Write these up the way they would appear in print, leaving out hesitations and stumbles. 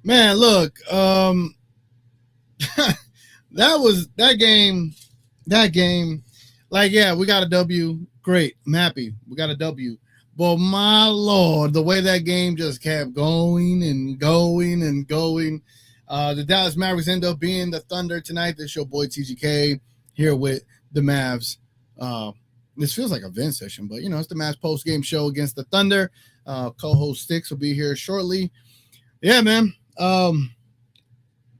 Man, look, that game. Like, yeah, we got a W. Great. I'm happy. We got a W. But my Lord, the way that game just kept going and going and going. The Dallas Mavericks end up being the Thunder tonight. This is your boy TGK here with the Mavs. This feels like a vent session, but, it's the Mavs post-game show against the Thunder. Co-host Stix will be here shortly. Yeah, man. I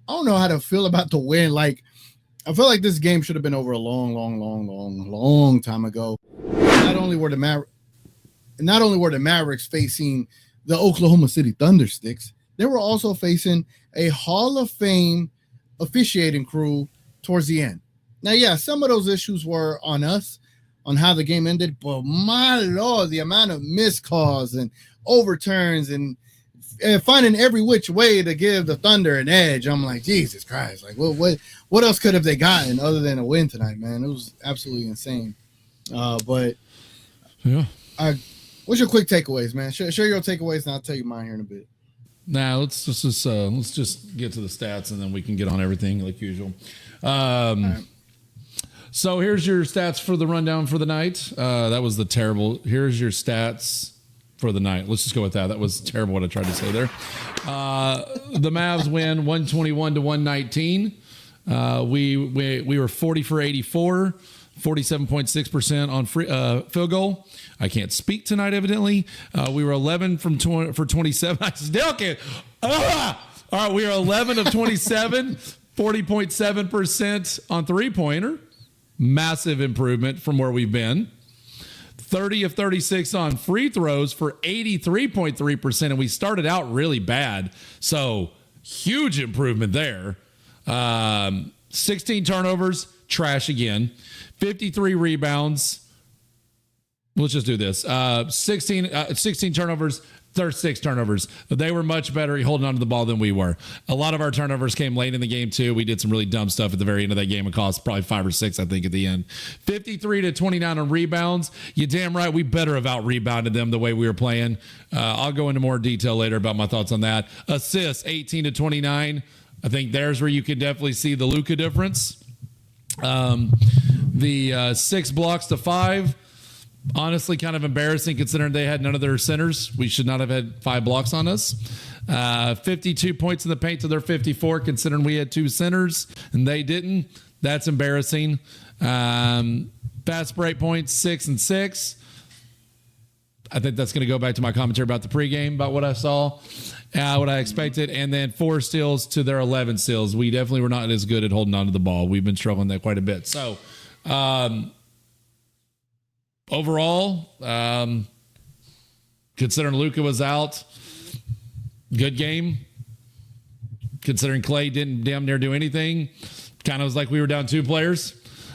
don't know how to feel about the win. Like, I feel like this game should have been over a long time ago. Not only were the Mavericks facing the Oklahoma City Thunder Stix, they were also facing a Hall of Fame officiating crew towards the end. Now, yeah, some of those issues were on us, on how the game ended, but my Lord, the amount of missed calls and overturns and finding every which way to give the Thunder an edge. I'm like, Jesus Christ. Like, what else could have they gotten other than a win tonight, man? It was absolutely insane. But yeah. What's your quick takeaways, man? Share your takeaways, and I'll tell you mine here in a bit. Now, let's just get to the stats, and then we can get on everything like usual. Right. So here's your stats for the rundown for the night. That was the terrible. Here's your stats for the night. Let's just go with that. That was terrible what I tried to say there. The Mavs win 121-119. We were 40 for 84, 47.6% on free field goal. I can't speak tonight, evidently. We were 11 for 27. I still can't. All right, we are 11 of 27, 40.7% on three-pointer. Massive improvement from where we've been. 30 of 36 on free throws for 83.3%, and we started out really bad. So huge improvement there. 16 turnovers, trash again. 53 rebounds. Let's just do this. 16 turnovers, 36 turnovers. They were much better holding on to the ball than we were. A lot of our turnovers came late in the game, too. We did some really dumb stuff at the very end of that game. It cost probably 5 or 6, I think, at the end. 53-29 on rebounds. You damn right, we better have out-rebounded them the way we were playing. I'll go into more detail later about my thoughts on that. Assists, 18-29. I think there's where you can definitely see the Luka difference. The 6 blocks to 5. Honestly, kind of embarrassing considering they had none of their centers. We should not have had 5 blocks on us. 52 points in the paint to their 54, considering we had 2 centers and they didn't. That's embarrassing. Fast break points, 6 and 6. I think that's going to go back to my commentary about the pregame, about what I saw, what I expected. And then 4 steals to their 11 steals. We definitely were not as good at holding on to the ball. We've been struggling that quite a bit. So, overall, considering Luka was out, good game. Considering Clay didn't damn near do anything, kind of was like we were down 2 players.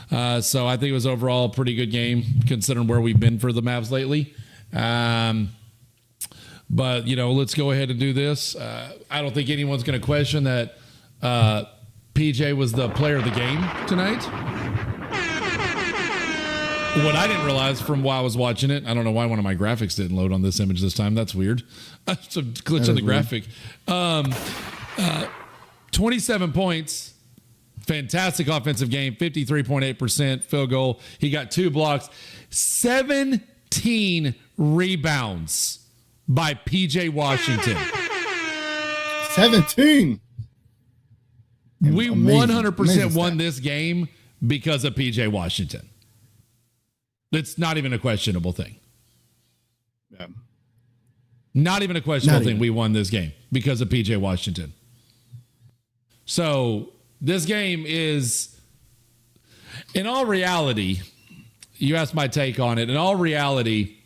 So I think it was overall a pretty good game considering where we've been for the Mavs lately. But, let's go ahead and do this. I don't think anyone's going to question that PJ was the player of the game tonight. What I didn't realize from while I was watching it, I don't know why one of my graphics didn't load on this image this time. That's weird. It's a glitch on the graphic. 27 points, fantastic offensive game, 53.8% field goal. He got 2 blocks, 17 rebounds by PJ Washington. 17. We 100% won this game because of PJ Washington. It's not even a questionable thing. Yeah. Not even a questionable thing. We won this game because of PJ Washington. So this game is, in all reality, you asked my take on it. In all reality,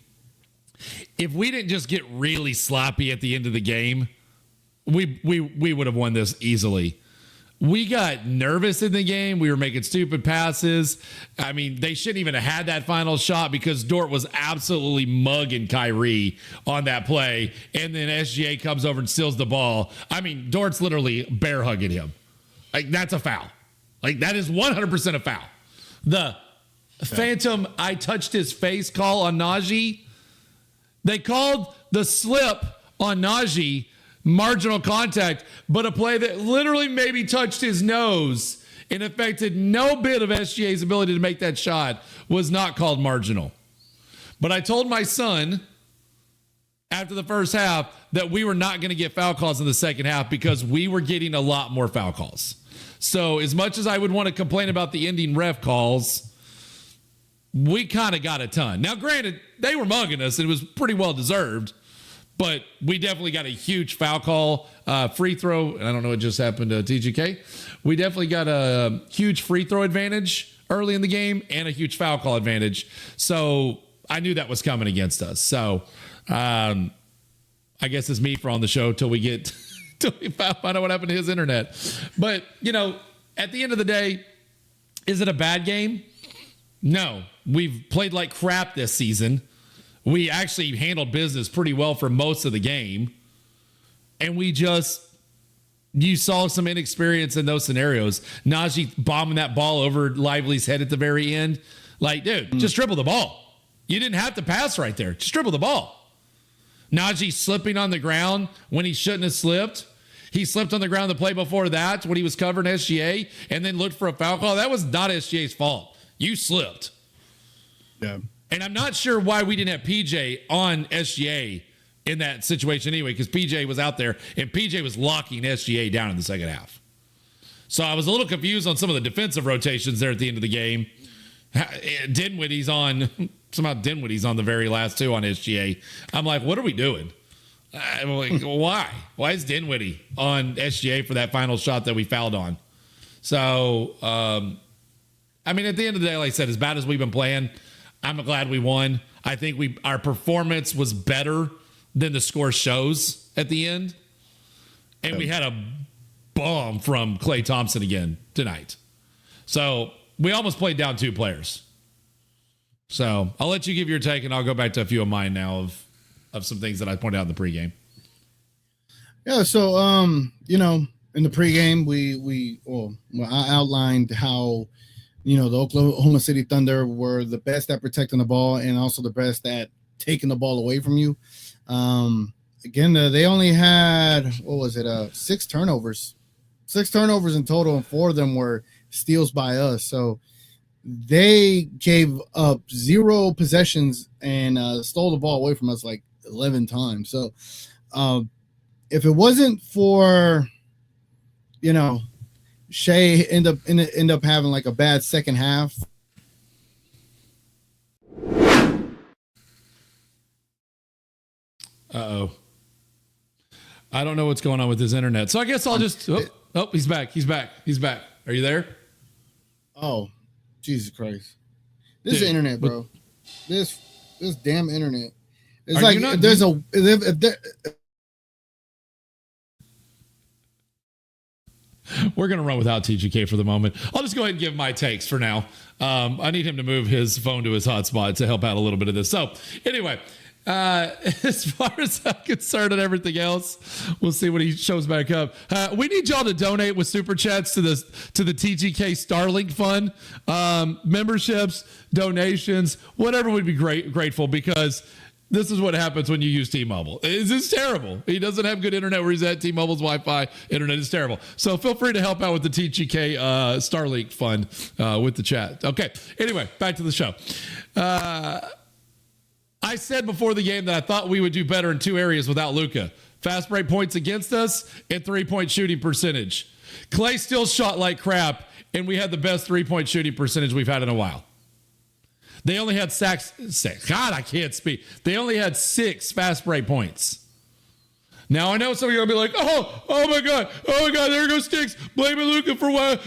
if we didn't just get really sloppy at the end of the game, we would have won this easily. We got nervous in the game. We were making stupid passes. I mean, they shouldn't even have had that final shot because Dort was absolutely mugging Kyrie on that play. And then SGA comes over and steals the ball. I mean, Dort's literally bear hugging him. Like, that's a foul. Like, that is 100% a foul. The phantom I touched his face call on Najee. They called the slip on Najee marginal contact, but a play that literally maybe touched his nose and affected no bit of SGA's ability to make that shot was not called marginal. But I told my son after the first half that we were not going to get foul calls in the second half because we were getting a lot more foul calls. So as much as I would want to complain about the ending ref calls, we kind of got a ton. Now, granted, they were mugging us and it was pretty well deserved. But we definitely got a huge foul call, free throw. And I don't know what just happened to TGK. We definitely got a huge free throw advantage early in the game and a huge foul call advantage. So I knew that was coming against us. So I guess it's me for on the show till we find out what happened to his internet. But, at the end of the day, is it a bad game? No. We've played like crap this season. We actually handled business pretty well for most of the game. And you saw some inexperience in those scenarios. Najee bombing that ball over Lively's head at the very end. Like, dude, just dribble the ball. You didn't have to pass right there. Just dribble the ball. Najee slipping on the ground when he shouldn't have slipped. He slipped on the ground the play before that when he was covering SGA and then looked for a foul call. That was not SGA's fault. You slipped. Yeah. And I'm not sure why we didn't have PJ on SGA in that situation anyway, because PJ was out there and PJ was locking SGA down in the second half. So I was a little confused on some of the defensive rotations there at the end of the game. Dinwiddie's on the very last 2 on SGA. I'm like, what are we doing? I'm like, why? Why is Dinwiddie on SGA for that final shot that we fouled on? So, at the end of the day, like I said, as bad as we've been playing, I'm glad we won. I think our performance was better than the score shows at the end. And we had a bomb from Klay Thompson again tonight. So we almost played down 2 players. So I'll let you give your take and I'll go back to a few of mine now of some things that I pointed out in the pregame. Yeah. So, in the pregame, I outlined how, the Oklahoma City Thunder were the best at protecting the ball and also the best at taking the ball away from you. Again, they only had, 6 turnovers. 6 turnovers in total, and 4 of them were steals by us. So they gave up 0 possessions and stole the ball away from us like 11 times. So if it wasn't for, Shea end up having like a bad second half, Uh-oh. I don't know what's going on with his internet. So I guess I'll just... Oh, he's back. He's back. Are you there? Oh, Jesus Christ. This is internet, bro. This damn internet. It's like there's a... We're going to run without TGK for the moment. I'll just go ahead and give my takes for now. I need him to move his phone to his hotspot to help out a little bit of this. So anyway, as far as I'm concerned and everything else, we'll see when he shows back up. We need y'all to donate with super chats to the TGK Starlink Fund. Memberships, donations, whatever would be grateful, because this is what happens when you use T-Mobile. It's terrible. He doesn't have good internet where he's at. T-Mobile's Wi-Fi internet is terrible. So feel free to help out with the TGK Starlink Fund with the chat. Okay. Anyway, back to the show. I said before the game that I thought we would do better in two areas without Luka. Fast break points against us and three-point shooting percentage. Clay still shot like crap, and we had the best three-point shooting percentage we've had in a while. They only had six. God, I can't speak. They only had 6 fast break points. Now, I know some of you are going to be like, oh my God, there goes Stix. Blaming Luka for what?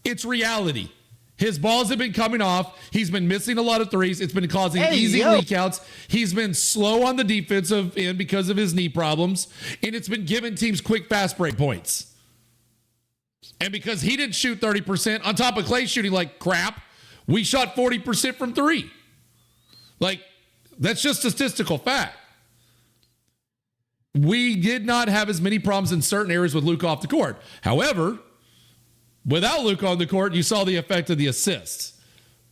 It's reality. His balls have been coming off. He's been missing a lot of threes. It's been causing easy leak outs. He's been slow on the defensive end because of his knee problems. And it's been giving teams quick fast break points. And because he didn't shoot 30%, on top of Clay shooting like crap, we shot 40% from 3. Like, that's just statistical fact. We did not have as many problems in certain areas with Luka off the court. However, without Luka on the court, you saw the effect of the assists.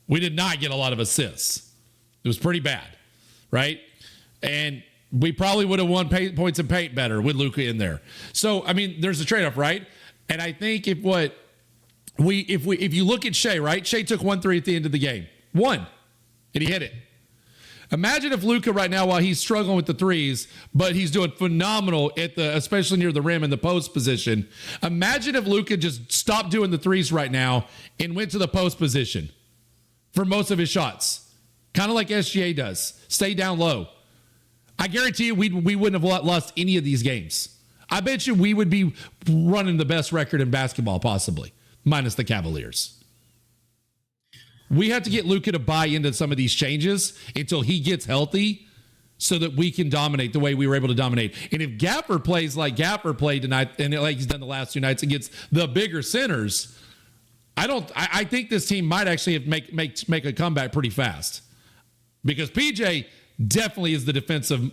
We did not get a lot of assists. It was pretty bad, right? And we probably would have won points and paint better with Luka in there. So, I mean, there's a trade-off, right? And I think if you look at Shea, right? Shea took 1 3 at the end of the game. 1. And he hit it. Imagine if Luka right now, while he's struggling with the threes, but he's doing phenomenal especially near the rim in the post position. Imagine if Luka just stopped doing the threes right now and went to the post position for most of his shots. Kind of like SGA does. Stay down low. I guarantee you we wouldn't have lost any of these games. I bet you we would be running the best record in basketball possibly, minus the Cavaliers. We have to get Luka to buy into some of these changes until he gets healthy so that we can dominate the way we were able to dominate. And if Gaffer plays like Gaffer played tonight and like he's done the last 2 nights against the bigger centers, I think this team might actually make a comeback pretty fast, because PJ definitely is the defensive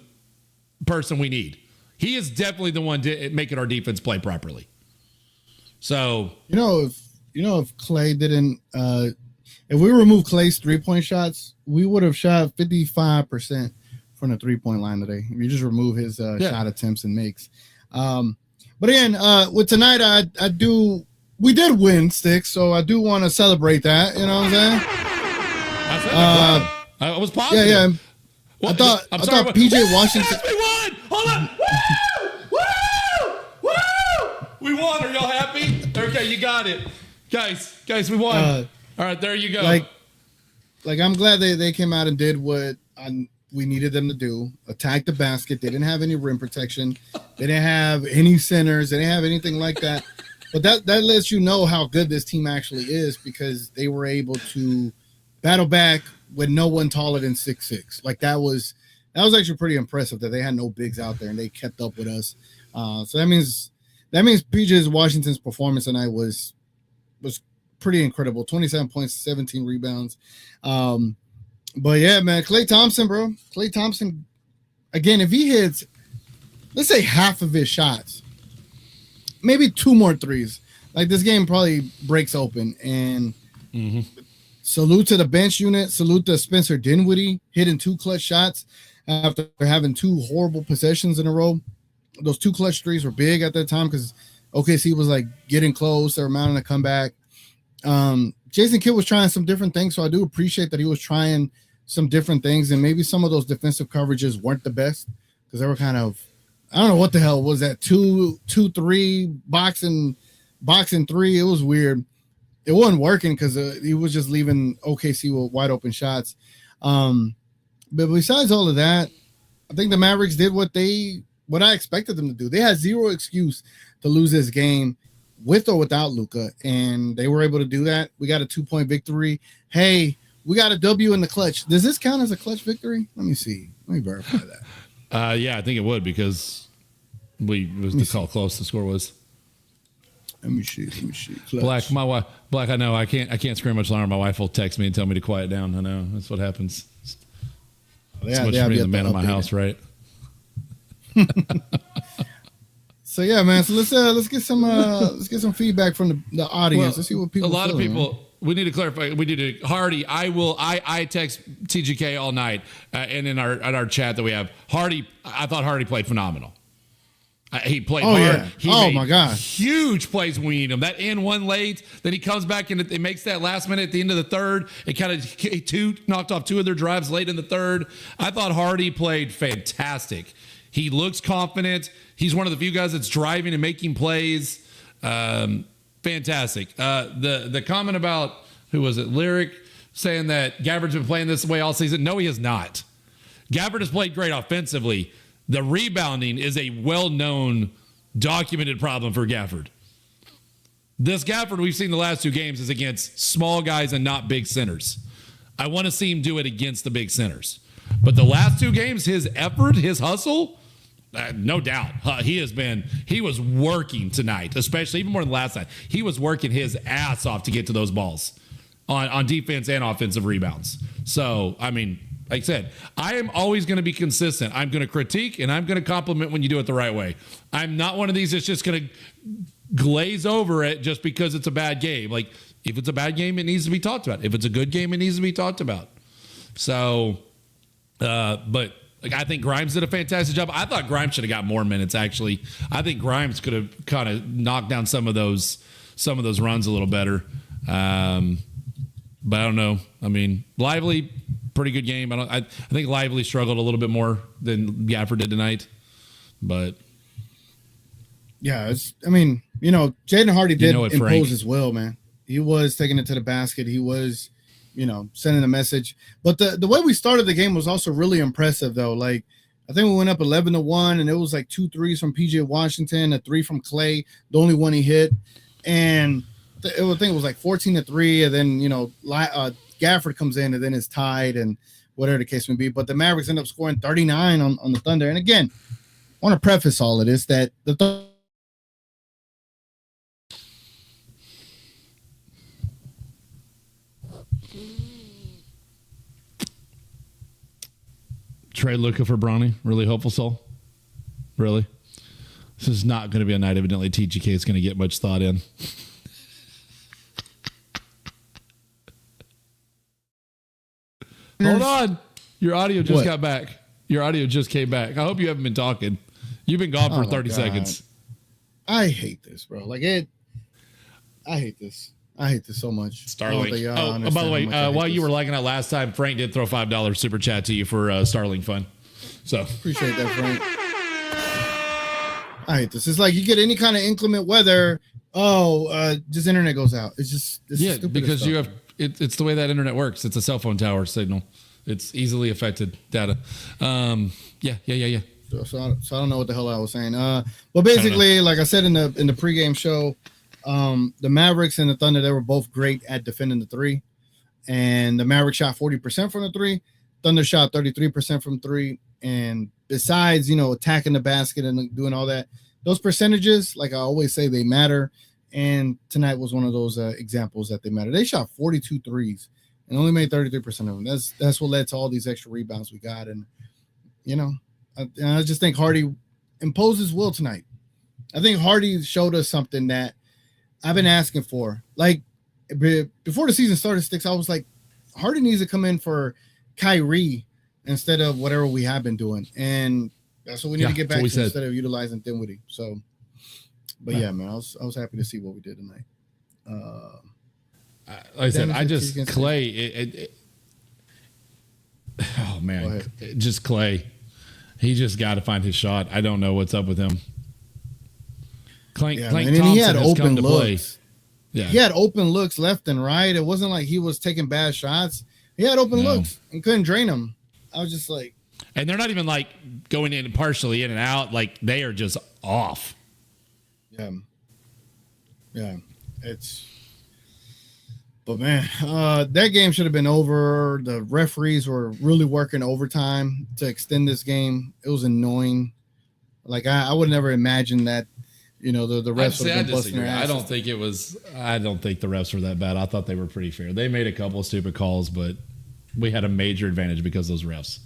person we need. He is definitely the one making our defense play properly. So, if Clay didn't, if we remove Clay's 3-point shots, we would have shot 55% from the 3-point line today. If you just remove his shot attempts and makes. But again, with tonight, we did win, Stix, so I do want to celebrate that. You know what I'm saying? I was positive. Yeah. Well, I thought PJ Washington. Yes, we won! Hold on! Woo! Woo! Woo! We won. Are y'all happy? Okay, you got it, guys. We won. All right, there you go. Like I'm glad they came out and did what we needed them to do. Attack the basket. They didn't have any rim protection. They didn't have any centers. They didn't have anything like that. But that lets you know how good this team actually is, because they were able to battle back with no one taller than 6'6". Like that was actually pretty impressive that they had no bigs out there and they kept up with us. So that means PJ Washington's performance tonight was pretty incredible. 27 points, 17 rebounds. But yeah, man, Klay Thompson, bro. Klay Thompson, again, if he hits, let's say half of his shots, maybe 2 more threes, like this game probably breaks open. And salute to the bench unit. Salute to Spencer Dinwiddie hitting 2 clutch shots after having 2 horrible possessions in a row. Those 2 clutch threes were big at that time because OKC was like getting close. They were mounting a comeback. Jason Kidd was trying some different things, so I do appreciate that he was trying some different things, and maybe some of those defensive coverages weren't the best because they were kind of, I don't know what the hell was that, 2-3 boxing 3. It was weird. It wasn't working because he was just leaving OKC with wide open shots. But besides all of that, I think the Mavericks did what I expected them to do. They had zero excuse to lose this game with or without Luka, and they were able to do that. We got a 2-point victory. Hey, we got a W in the clutch. Does this count as a clutch victory? Let me see. Let me verify that. Yeah, I think it would because it was how close the score was. Let me see. Clutch. Black, my wife. Black, I know I can't scream much longer. My wife will text me and tell me to quiet down. I know that's what happens. So much for being the man of my house, right? So yeah, man. So let's get some feedback from the audience. Let's see what people. A lot of people. Man. We need to clarify. We need to Hardy. I text TGK all night, and in our chat that we have Hardy. I thought Hardy played phenomenal. He played hard. Yeah. He made my God. Huge plays when we need him. That in one late, then he comes back and it makes that last minute at the end of the third. It kind of knocked off 2 of their drives late in the third. I thought Hardy played fantastic. He looks confident. He's one of the few guys that's driving and making plays. Fantastic. The comment about, who was it? Lyric saying that Gafford's been playing this way all season. No, he has not. Gafford has played great offensively. The rebounding is a well-known, documented problem for Gafford. This Gafford we've seen the last 2 games is against small guys and not big centers. I want to see him do it against the big centers. But the last 2 games, his effort, his hustle, no doubt. He was working tonight, especially even more than last night. He was working his ass off to get to those balls on defense and offensive rebounds. So, I mean, like I said, I am always going to be consistent. I'm going to critique and I'm going to compliment when you do it the right way. I'm not one of these that's just going to glaze over it just because it's a bad game. Like, if it's a bad game, it needs to be talked about. If it's a good game, it needs to be talked about. So, but like, I think Grimes did a fantastic job. I thought Grimes should have got more minutes, actually. I think Grimes could have kind of knocked down some of those runs a little better. But I don't know. I mean, Lively, pretty good game. I think Lively struggled a little bit more than Gafford did tonight. But yeah, Jaden Hardy did impose his will, man. He was taking it to the basket. He was, sending a message. But the way we started the game was also really impressive, though. Like, I think we went up 11-1, and it was like 2 threes from PJ Washington, a 3 from Clay, the only one he hit, and I think it was like 14-3, and then Gafford comes in, and then it's tied, and whatever the case may be. But the Mavericks end up scoring 39 on the Thunder. And again, I want to preface all of this that the trade Luka for Bronny, really hopeful, Soul? Really? This is not going to be a night evidently TGK is going to get much thought in. Hold on. Your audio just got back. Your audio just came back. I hope you haven't been talking. You've been gone for 30 seconds. I hate this, bro. I hate this. I hate this so much. Starlink. By the way, while you were liking that last time, Frank did throw $5 super chat to you for Starlink fun. So appreciate that, Frank. I hate this. It's like you get any kind of inclement weather. Just internet goes out. It's because you have. It's the way that internet works. It's a cell phone tower signal. It's easily affected data. Yeah. So I don't know what the hell I was saying. But basically, like I said in the pregame show, the Mavericks and the Thunder, they were both great at defending the 3. And the Mavericks shot 40% from the 3. Thunder shot 33% from 3. And besides, attacking the basket and doing all that, those percentages, like I always say, they matter. And tonight was one of those examples that they matter. They shot 42 threes and only made 33% of them. That's what led to all these extra rebounds we got. And, I just think Hardy imposed his will tonight. I think Hardy showed us something that I've been asking for. Like, before the season started, Stix, I was like, Hardy needs to come in for Kyrie instead of whatever we have been doing. And that's what we need to get back to instead of utilizing Dinwiddie. So, but yeah, man, I was happy to see what we did tonight. Like I said, Clay. Oh man, just Clay. He just got to find his shot. I don't know what's up with him. Clank Thompson he had has open come to play. looks. Yeah, he had open looks left and right. It wasn't like he was taking bad shots. He had open looks and couldn't drain them. I was just like, And they're not even like going in partially in and out. Like they are just off. Yeah. Yeah. But man, that game should have been over. The referees were really working overtime to extend this game. It was annoying. Like I would never imagine that, the refs would have been busting their asses. I don't think the refs were that bad. I thought they were pretty fair. They made a couple of stupid calls, but we had a major advantage because of those refs.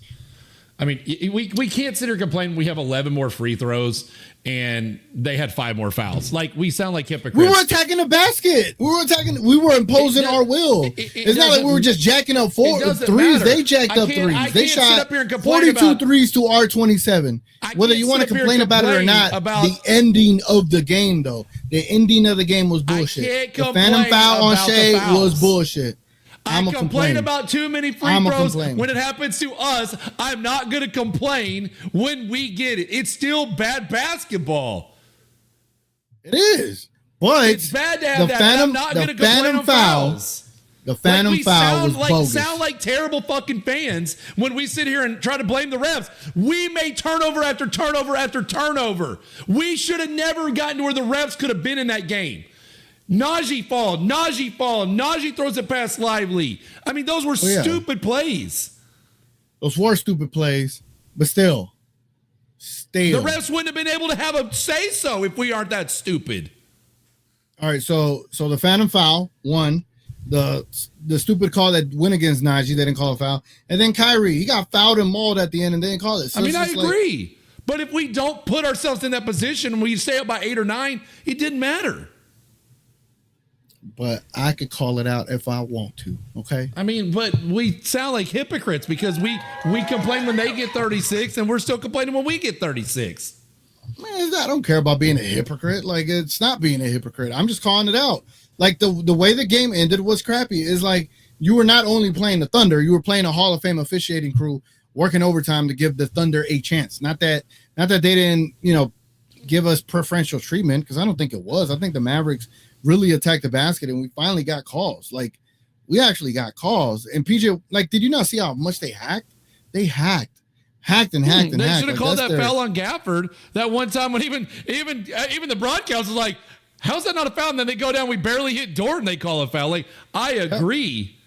I mean, we can't sit here complaining we have 11 more free throws and they had 5 more fouls. Like, we sound like hypocrites. We were attacking the basket. We were imposing our will. It's not like we were just jacking up threes. Matter. They jacked up threes. They shot 42 threes to our 27. Whether you want to complain about it or not, the ending of the game, though. The ending of the game was bullshit. The phantom foul on Shea was bullshit. I complain about too many free throws when it happens to us. I'm not going to complain when we get it. It's still bad basketball. It is. But it's bad to have that. I'm not going to complain on fouls. The phantom foul was bogus. Sound like terrible fucking fans when we sit here and try to blame the refs. We made turnover after turnover after turnover. We should have never gotten to where the refs could have been in that game. Najee fall. Najee throws it past Lively. I mean, those were stupid plays. Those were stupid plays, but still. The refs wouldn't have been able to have a say-so if we aren't that stupid. All right, so the phantom foul, one. The stupid call that went against Najee, they didn't call a foul. And then Kyrie, he got fouled and mauled at the end and they didn't call it. So I agree. But if we don't put ourselves in that position and we stay up by 8 or 9, it didn't matter. But I could call it out if I want to, okay? I mean, but we sound like hypocrites because we complain when they get 36 and we're still complaining when we get 36. Man, I don't care about being a hypocrite. Like, it's not being a hypocrite. I'm just calling it out. Like, the way the game ended was crappy. Is like you were not only playing the Thunder, you were playing a Hall of Fame officiating crew working overtime to give the Thunder a chance. Not that they didn't, give us preferential treatment, because I don't think it was. I think the Mavericks really attacked the basket and we finally got calls. Like, we actually got calls. And PJ, like, did you not see how much they hacked? They hacked. They should have called that foul on Gafford that one time when even the broadcast was like, how's that not a foul? And then they go down, we barely hit Dort, and they call a foul. Like, I agree.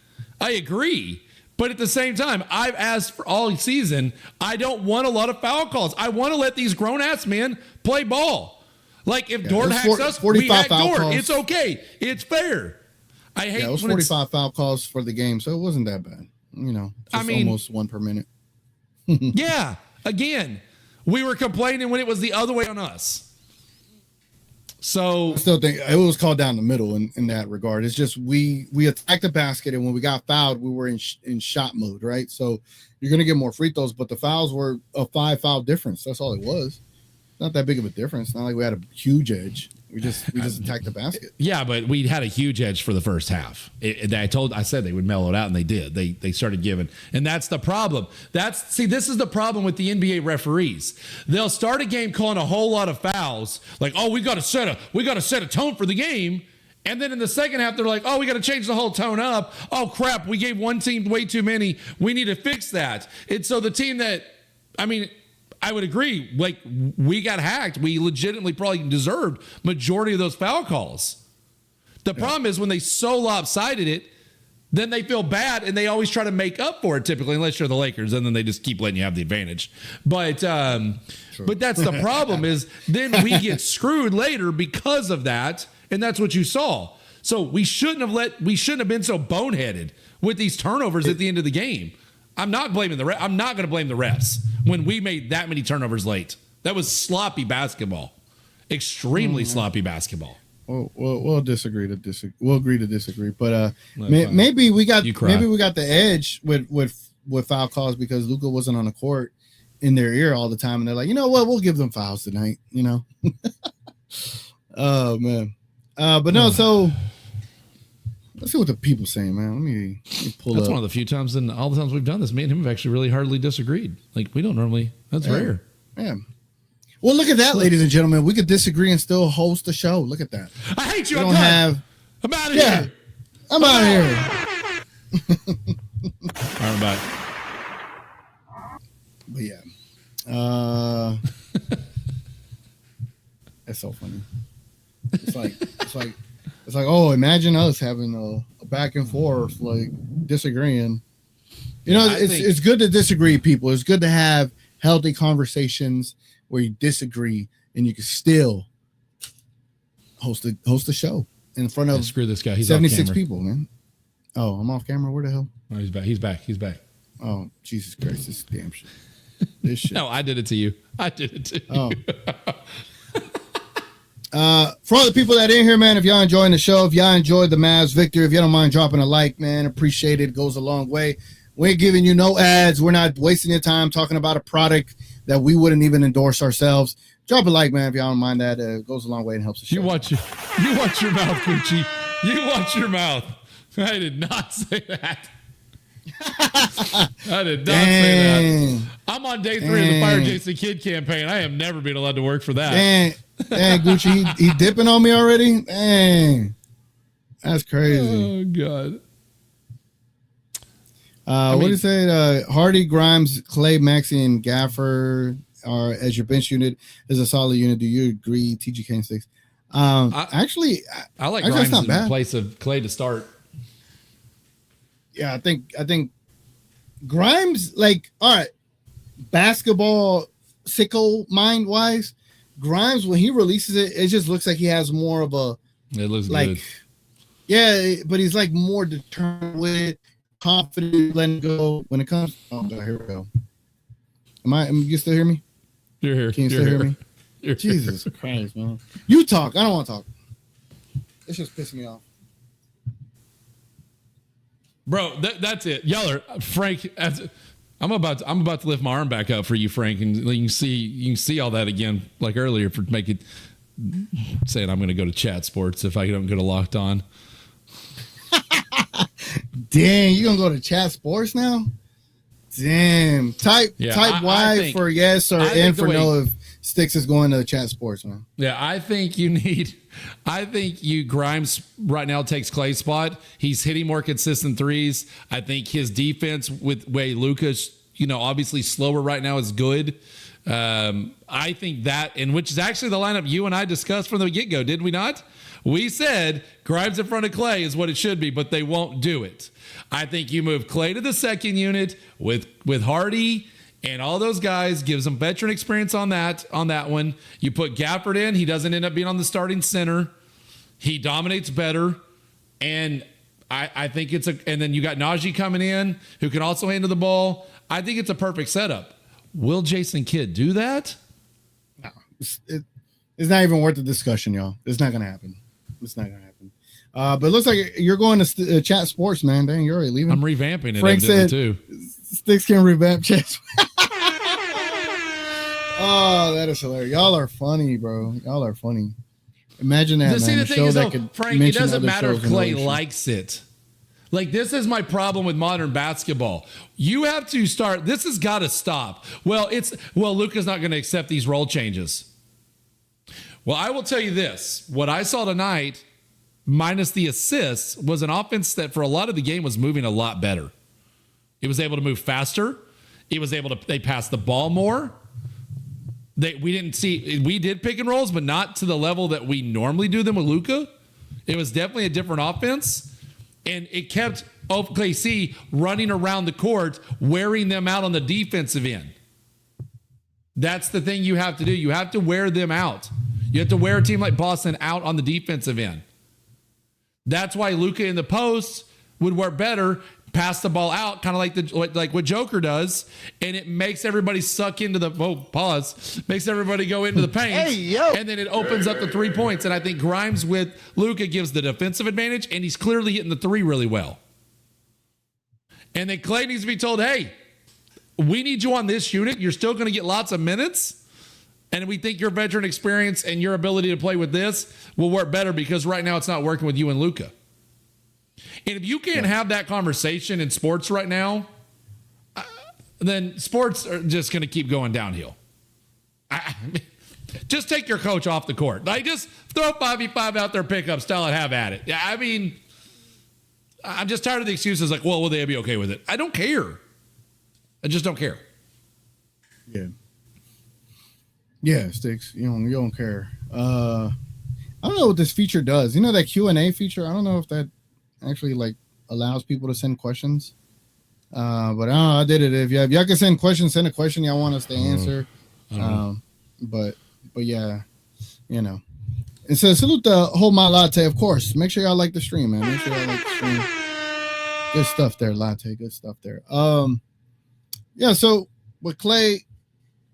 But at the same time, I've asked for all season, I don't want a lot of foul calls. I want to let these grown-ass men play ball. Like, if Dort hacks us, we hack Dort. Calls. It's okay. It's fair. It was 45 foul calls for the game, so it wasn't that bad. Almost one per minute. Yeah. Again, we were complaining when it was the other way on us. So I still think it was called down the middle in that regard. It's just we attacked the basket, and when we got fouled, we were in shot mode, right? So you're going to get more free throws, but the fouls were a 5 foul difference. That's all it was. Not that big of a difference. Not like we had a huge edge. We just attacked the basket. Yeah, but we had a huge edge for the first half. I said they would mellow it out, and they did. They started giving, and that's the problem. This is the problem with the NBA referees. They'll start a game calling a whole lot of fouls, like, oh, we got to set a tone for the game, and then in the second half they're like, oh, we got to change the whole tone up. Oh crap, we gave one team way too many. We need to fix that. And so the team that, I would agree. Like, we got hacked. We legitimately probably deserved majority of those foul calls. The problem is when they so lopsided it, then they feel bad and they always try to make up for it typically, unless you're the Lakers, and then they just keep letting you have the advantage. But that's the problem is then we get screwed later because of that, and that's what you saw. So we shouldn't have been so boneheaded with these turnovers at the end of the game. I'm not going to blame the refs when we made that many turnovers late. That was sloppy basketball, extremely sloppy basketball. We'll disagree to disagree. We'll agree to disagree. But maybe we got the edge with foul calls because Luka wasn't on the court in their ear all the time, and they're like, you know what, we'll give them fouls tonight. Oh man. But no, so. Let's see what the people saying, man. Let me pull up. That's one of the few times in all the times we've done this, me and him have actually really hardly disagreed. Like, we don't normally. That's rare. Yeah. Well, look at that, ladies and gentlemen. We could disagree and still host a show. Look at that. I hate you. I'm out of here. I'm out of here. All right, bye. But yeah. That's so funny. It's like, oh, imagine us having a back and forth, like disagreeing. You know, it's good to disagree, people. It's good to have healthy conversations where you disagree and you can still host a show in front of screw this guy. He's 76 people, man. Oh, I'm off camera. Where the hell? Oh, he's back. He's back. Oh, Jesus Christ. This damn shit. This shit. No, I did it to you. Oh. For all the people that in here, man, if y'all enjoying the show, if y'all enjoyed the Mavs victory, if you don't mind dropping a like, man, appreciate it. It goes a long way. We ain't giving you no ads. We're not wasting your time talking about a product that we wouldn't even endorse ourselves. Drop a like, man, if y'all don't mind that. It goes a long way and helps the show. You watch your mouth, Gucci. You watch your mouth. I did not say that. I did not say that. I'm on day 3 of the Fire Jason Kidd campaign. I am never being allowed to work for that. Dang, Gucci, he dipping on me already? Dang. That's crazy. Oh, God. What do you say? Hardy, Grimes, Clay, Maxey, and Gaffer are as your bench unit is a solid unit. Do you agree, TGK and Stix? I like Grimes in place of Clay to start. Yeah, I think Grimes, like, all right, basketball sicko mind wise, Grimes, when he releases it, it just looks like he has more of a, it looks like, good. Yeah, but he's like more determined with it, confident, letting go when it comes. Oh, God, here we go. You still hear me? You're here. Can you still hear me? Jesus Christ, man. You talk. I don't want to talk. It's just pissing me off. Bro, that's it. Y'all are Frank. I'm about to lift my arm back up for you, Frank, and you can see all that again, like earlier, for saying I'm going to go to Chat Sports if I don't go to Locked On. Dang, you gonna go to Chat Sports now? Damn. Type Y for yes or N for no if Stix is going to Chat Sports, man. Yeah, I think Grimes right now takes Clay's spot. He's hitting more consistent threes. I think his defense with way Luka's, obviously slower right now is good. I think that, and which is actually the lineup you and I discussed from the get-go, did we not? We said Grimes in front of Clay is what it should be, but they won't do it. I think you move Clay to the second unit with Hardy and all those guys, gives them veteran experience on that one. You put Gafford in, he doesn't end up being on the starting center. He dominates better. And I think and then you got Najee coming in who can also handle the ball. I think it's a perfect setup. Will Jason Kidd do that? No, it's not even worth the discussion, y'all. It's not going to happen. It's not going to happen. But it looks like you're going to Chat Sports, man. Dang, you're already leaving. I'm revamping it. Frank said too. Stix can revamp Chat. Oh, that is hilarious. Y'all are funny, bro. Y'all are funny. Imagine that, man. See, the thing is, Frank, it doesn't matter if Clay likes it. Like, this is my problem with modern basketball. You have to start. This has got to stop. Well, Luka's not going to accept these role changes. Well, I will tell you this. What I saw tonight, minus the assists, was an offense that for a lot of the game was moving a lot better. It was able to move faster. They passed the ball more. We did pick and rolls, but not to the level that we normally do them with Luka. It was definitely a different offense. And it kept OKC running around the court, wearing them out on the defensive end. That's the thing you have to do. You have to wear them out. You have to wear a team like Boston out on the defensive end. That's why Luka in the post would work better, pass the ball out, kind of like what Joker does, and it makes everybody suck into makes everybody go into the paint, and then it opens up the 3 points. And I think Grimes with Luka gives the defensive advantage, and he's clearly hitting the three really well. And then Clay needs to be told, hey, we need you on this unit. You're still going to get lots of minutes, and we think your veteran experience and your ability to play with this will work better because right now it's not working with you and Luka. And if you can't have that conversation in sports right now, then sports are just going to keep going downhill. Just take your coach off the court. Like, just throw 5v5 out there, pick up, style, and have at it. I mean, I'm just tired of the excuses like, well, will they be okay with it? I don't care. I just don't care. Yeah. Yeah, Stix. You don't care. I don't know what this feature does. You know that Q&A feature? I don't know if that actually like allows people to send questions. But I don't know, I did it. If y'all can send questions, send a question y'all want us to answer. But yeah, you know. It says salute the whole my latte, of course. Make sure y'all like the stream, man. Make sure y'all like the stream. Good stuff there, latte. Good stuff there. Yeah. So with Clay,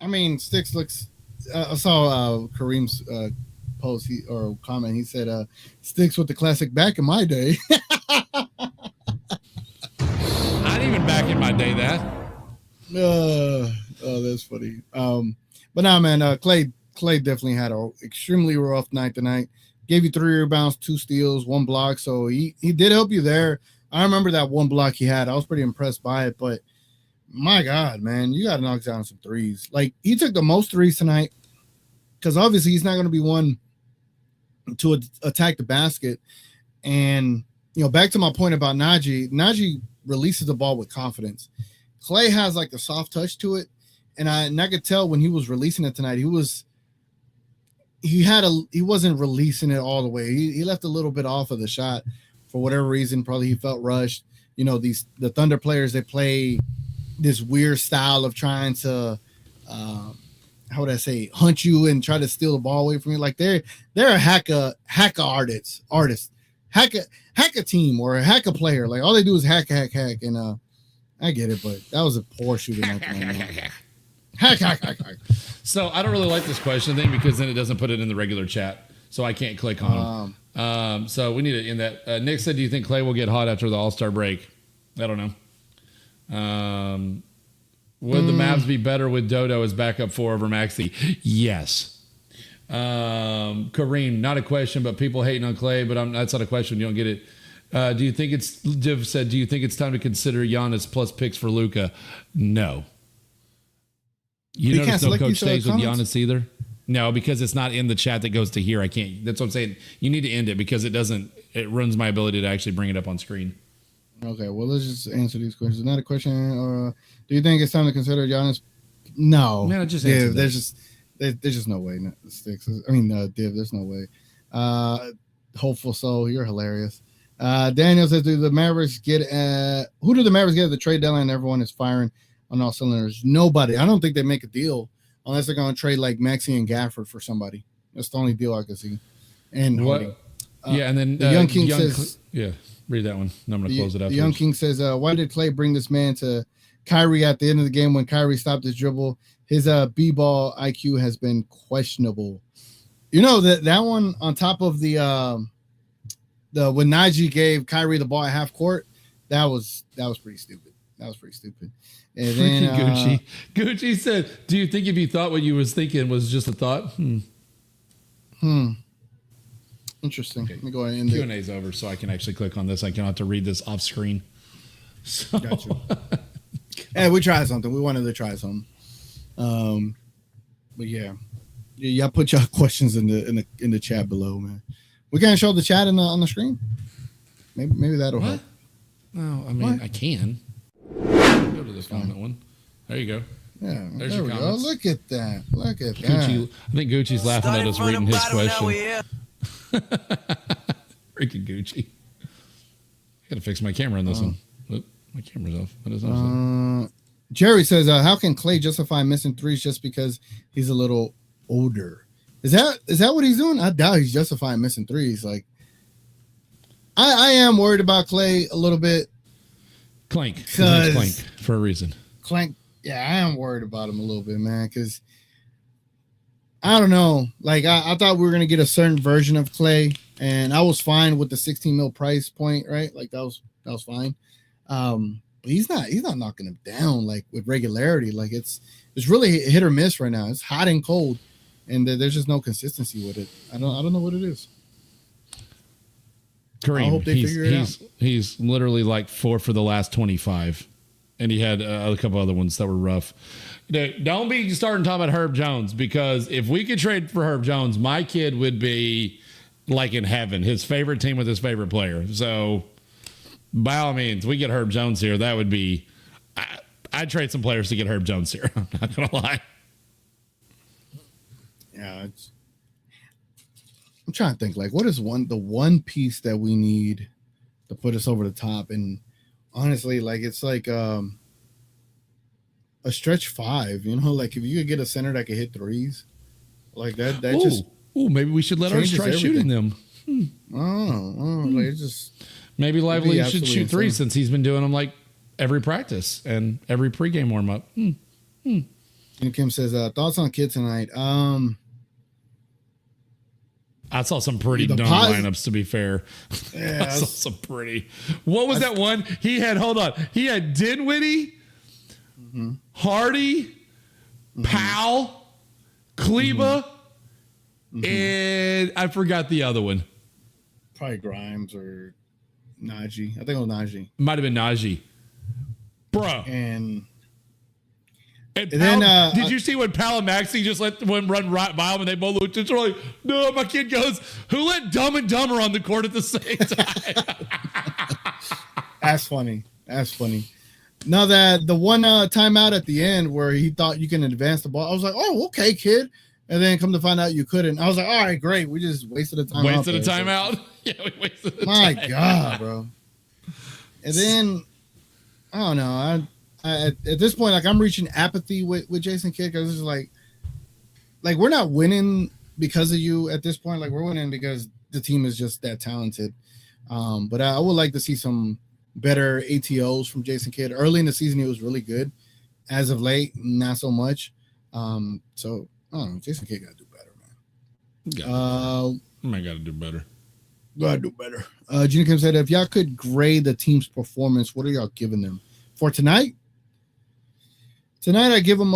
I mean, Stix looks. I saw Kareem's post or comment. He said, "Stix with the classic back in my day." Not even back in my day. That. Oh, that's funny. But nah, man. Clay definitely had an extremely rough night tonight. Gave you 3 rebounds, 2 steals, 1 block. So he did help you there. I remember that 1 block he had. I was pretty impressed by it. But my God, man, you got to knock down some threes. Like, he took the most threes tonight because obviously he's not going to be one to attack the basket. And, back to my point about Najee releases the ball with confidence. Clay has like a soft touch to it. And I could tell when he was releasing it tonight, he wasn't releasing it all the way. He left a little bit off of the shot for whatever reason. Probably he felt rushed. The Thunder players, they play this weird style of trying to, how would I say, hunt you and try to steal the ball away from you. Like they're a hacker artist, hack a team or a hack a player. Like all they do is hack. And I get it, but that was a poor shooting. Hack. So I don't really like this question thing because then it doesn't put it in the regular chat, so I can't click on them. So we need to end that. Nick said, "Do you think Clay will get hot after the All-Star break?" I don't know. Would the Mavs be better with Dodo as backup 4 over Maxey? Yes. Kareem, not a question, but people hating on Clay, but that's not a question. You don't get it. Do you think it's? Div said, "Do you think it's time to consider Giannis plus picks for Luka?" No. You notice no coach stays with Giannis either? No, because it's not in the chat that goes to here. I can't. That's what I'm saying. You need to end it because it ruins my ability to actually bring it up on screen. Okay, well, let's just answer these questions. Not a question. Do you think it's time to consider Giannis? No. Man, I just Div, there's just no way. Stix. I mean, Div, there's no way. Hopeful soul, you're hilarious. Daniel says, who do the Mavericks get at the trade deadline? Everyone is firing on all cylinders. Nobody. I don't think they make a deal unless they're going to trade like Maxey and Gafford for somebody. That's the only deal I can see. And what? And then the Young King says, read that one. I'm going to close it up. The Young King says, why did Clay bring this man to Kyrie at the end of the game when Kyrie stopped his dribble? His b-ball IQ has been questionable. That one on top of the when Najee gave Kyrie the ball at half court, that was pretty stupid. And then Gucci said, "Do you think if you thought what you was thinking was just a thought?" Interesting. Okay. Let me go ahead and Q&A is over, so I can actually click on this. I cannot have to read this off screen. So. Gotcha. Hey, we tried something. We wanted to try something. But yeah, y'all put y'all questions in the chat below, man. We can't show the chat on the screen. Maybe that'll help. No, I mean I can. Go to this comment one. There you go. Yeah, there's there your we comments. go. Look at that. Gucci, I think Gucci's laughing at us reading his question. Freaking Gucci. I gotta fix my camera on this one. Oop, my camera's off. What is that? Jerry says, how can Clay justify missing threes just because he's a little older? Is that what he's doing? I doubt he's justifying missing threes. Like, I am worried about Clay a little bit. Clank. Clank for a reason. Clank. Yeah, I am worried about him a little bit, man, because I don't know. Like, I thought we were going to get a certain version of Clay, and I was fine with the 16 mil price point, right? Like, that was fine. But he's not knocking him down, like, with regularity. Like, it's really hit or miss right now. It's hot and cold, and there's just no consistency with it. I don't know what it is. Kareem, I hope they figure it out. He's literally like 4 for the last 25, and he had a couple other ones that were rough. Don't be starting talking about Herb Jones, because if we could trade for Herb Jones, my kid would be like in heaven, his favorite team with his favorite player. So by all means, we get Herb Jones here. That would be, I'd trade some players to get Herb Jones here. I'm not gonna lie. Yeah, I'm trying to think, like, what is the one piece that we need to put us over the top? And honestly, like, it's like a stretch 5, you know, like if you could get a center that could hit threes, like that just maybe we should let ours try shooting them. Like it's just maybe Lively should shoot threes since he's been doing them like every practice and every pregame warm up. And Kim says, thoughts on Kid tonight. I saw some pretty dumb lineups, to be fair. Yeah, I saw some pretty. What was that one? He had, hold on. He had Dinwiddie, Hardy, Powell, Kleba, and I forgot the other one. Probably Grimes or Najee. I think it was Najee. Might have been Najee. Bro. And Powell, then did you see when Powell and Maxey just let one run right by him and they both looked at each other like, no, my kid goes, who let Dumb and Dumber on the court at the same time? That's funny. Now that the one timeout at the end where he thought you can advance the ball, I was like, oh, okay, kid. And then come to find out you couldn't. I was like, all right, great. We just wasted a timeout. Wasted a timeout? Yeah, we wasted a timeout. My God, bro. And then, I don't know. At this point, like, I'm reaching apathy with Jason Kidd because it's like we're not winning because of you at this point. Like, we're winning because the team is just that talented. But I would like to see some better ATOs from Jason Kidd. Early in the season, he was really good. As of late, not so much. So, I don't know. Jason Kidd got to do better, man. Got to do better. Got to do better. Gina Kim said, if y'all could grade the team's performance, what are y'all giving them? For tonight, I give them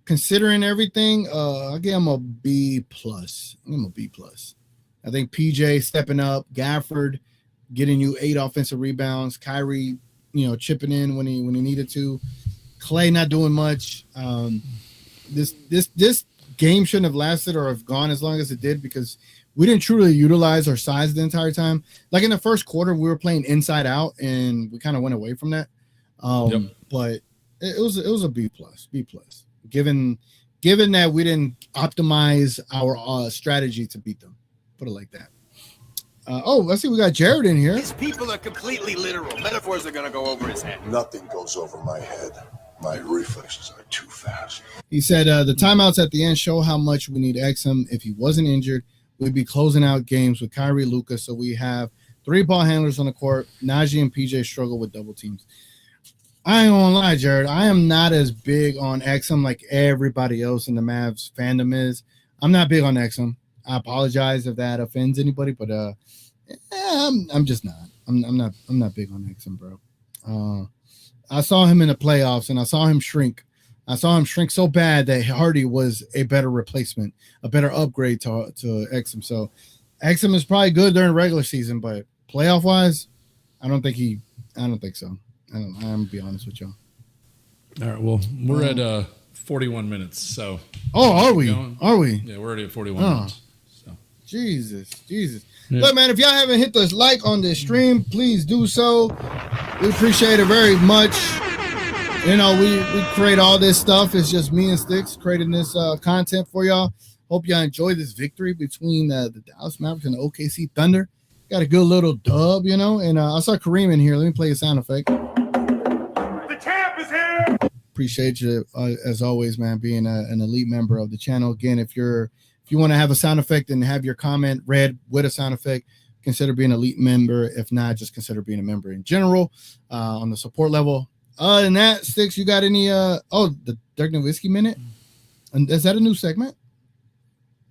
considering everything, I give them a B+. I think PJ stepping up, Gafford getting you 8 offensive rebounds, Kyrie, chipping in when he needed to, Clay not doing much. This game shouldn't have lasted or have gone as long as it did because we didn't truly utilize our size the entire time. Like in the first quarter, we were playing inside out, and we kind of went away from that. But it was a B+. Given that we didn't optimize our strategy to beat them, put it like that. Let's see, we got Jared in here. These people are completely literal. Metaphors are gonna go over his head. Nothing goes over my head. My reflexes are too fast. He said the timeouts at the end show how much we need Exum. If he wasn't injured, we'd be closing out games with Kyrie, Luka. So we have 3 ball handlers on the court. Najee and PJ struggle with double teams. I ain't gonna lie, Jared. I am not as big on Exum like everybody else in the Mavs fandom is. I'm not big on Exum. I apologize if that offends anybody, but I'm just not. I'm not big on Exum, bro. I saw him in the playoffs, and I saw him shrink. I saw him shrink so bad that Hardy was a better replacement, a better upgrade to Exum. So Exum is probably good during regular season, but playoff wise, I don't think so. I'm gonna be honest with y'all. All right. Well, we're at 41 minutes. So. Are we? Are we? Yeah, we're already at 41 minutes. So. Jesus. Yeah. Yeah. Look, man, if y'all haven't hit the like on this stream, please do so. We appreciate it very much. We create all this stuff. It's just me and Stix creating this content for y'all. Hope y'all enjoy this victory between the Dallas Mavericks and the OKC Thunder. Got a good little dub, and I saw Kareem in here. Let me play a sound effect. The champ is here. Appreciate you as always, man, being an elite member of the channel. Again, if you want to have a sound effect and have your comment read with a sound effect, consider being an elite member. If not, just consider being a member in general on the support level. Other than that, Stix, you got any the Dirk Nowitzki minute? And is that a new segment?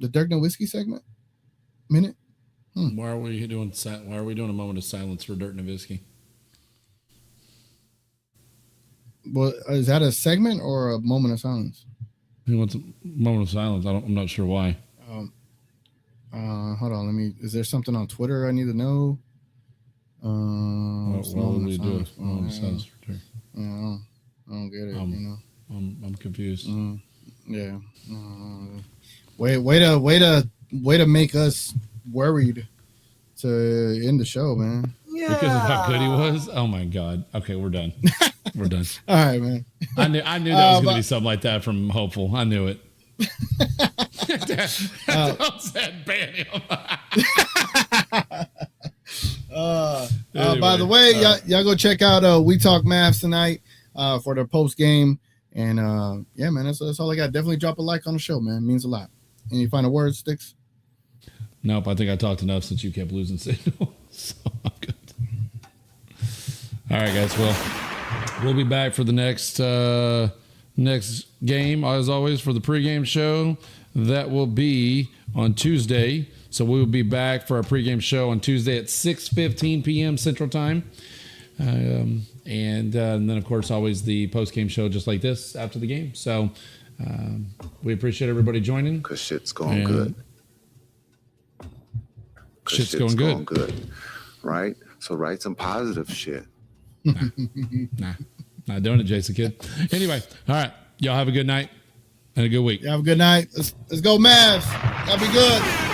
The Dirk Nowitzki segment? Minute? Why are we doing a moment of silence for Dirk Nowitzki? Well, is that a segment or a moment of silence? He wants a moment of silence. I'm not sure why. Hold on. Is there something on Twitter I need to know? Why would we do a moment of silence for Dirk? I don't get it. I'm confused. Yeah. Way to make us worried to end the show, man. Yeah. Because of how good he was? Oh my God. Okay, we're done. We're done. All right, man. I knew that was going to be something like that from Hopeful. I knew it. Said ban him. Anyway, by the way, y'all go check out We Talk Mavs tonight for their post game. And yeah, man, that's all I got. Definitely drop a like on the show, man. It means a lot. Any final words, Stix? Nope, I think I talked enough since you kept losing signal. So I'm good. All right, guys. Well, we'll be back for the next game, as always, for the pregame show. That will be on Tuesday. So we will be back for our pregame show on Tuesday at 6:15 p.m. Central Time. And then, of course, always the postgame show just like this after the game. So we appreciate everybody joining. Because shit's going good. Shit's going good. Right? So write some positive shit. Nah. Not doing it, Jason Kidd. Anyway, all right. Y'all have a good night and a good week. Y'all have a good night. Let's go, Mavs. Y'all be good.